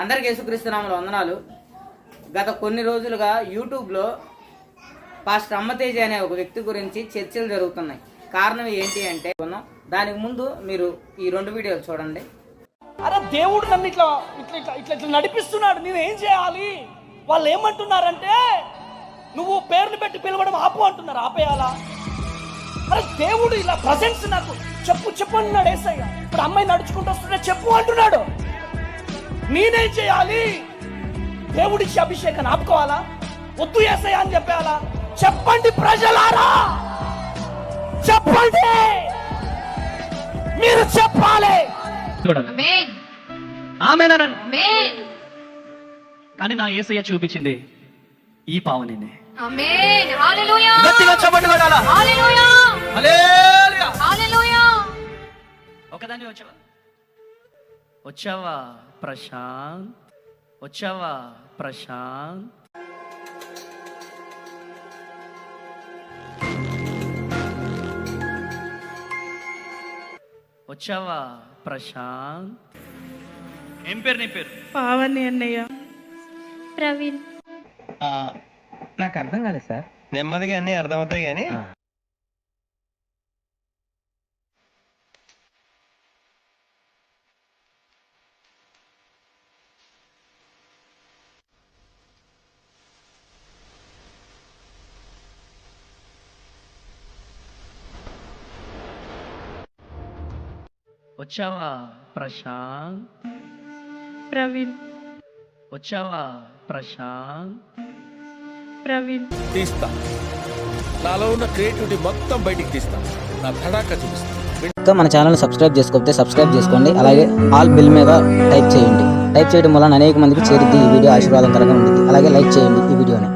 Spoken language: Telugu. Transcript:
అందరికీ యేసుక్రీస్తు నామములో వందనాలు. గత కొన్ని రోజులుగా యూట్యూబ్లో పాస్టర్ అమ్మతేజ అనే ఒక వ్యక్తి గురించి చర్చలు జరుగుతున్నాయి. కారణం ఏంటి అంటే దానికి ముందు మీరు ఈ 2 వీడియోలు చూడండి. అరే దేవుడు నన్ను ఇట్లా ఇట్లా ఇట్లా ఇట్లా నడిపిస్తున్నాడు, నేను ఏం చేయాలి? వాళ్ళు ఏమంటున్నారంటే నువ్వు పేర్లు పెట్టి పిలవడం ఆపు అంటున్నారు. ఆపేయాలా? అరే దేవుడు ఇలా ప్రజెన్స్ నాకు చెప్పు అంటున్నాడు యేసయ్య. ఇప్పుడు అమ్మాయి నడుచుకుంటూ వస్తుంటే చెప్పు అంటున్నాడు. నేనేం చేయాలి? దేవుడిచ్చి అభిషేకాన్ని ఆపుకోవాలా? వద్దు యేసయ్య అని చెప్పేయాలా? చెప్పండి ప్రజలారా, చెప్పండి, మీరు చెప్పాలి. కానీ నా యేసయ్య చూపించింది ఈ పావనినే. ఒకదాన్ని వచ్చావా ప్రశాంత్, వచ్చావా ప్రశాంత్. వచ్చావా ప్రశాంత్. ఏం పేరు నీ పేరు? పావని అన్నయ్య. ప్రవీణ్. నాకు అర్థం కాలేదు సార్. నెమ్మదిగా అన్ని అర్థమవుతాయి కానీ వచ్చావా ప్రశాంత్. ప్రవీణ్. వచ్చావా ప్రశాంత్. ప్రవీణ్. తీస్తా, నాలో ఉన్న క్రియేటివిటీ మొత్తం బయటికి తీస్తా, నా తడాక చూపిస్తా. మన ఛానల్ సబ్స్క్రైబ్ చేసుకోకపోతే సబ్స్క్రైబ్ చేసుకోండి. అలాగే ఆల్ బిల్ మీద టైప్ చేయండి. టైప్ చేయడం వల్ల అనేక మందికి చేరుద్ది ఈ వీడియో ఆశీర్వాదకరంగా ఉంటుంది. అలాగే లైక్ చేయండి ఈ వీడియోని.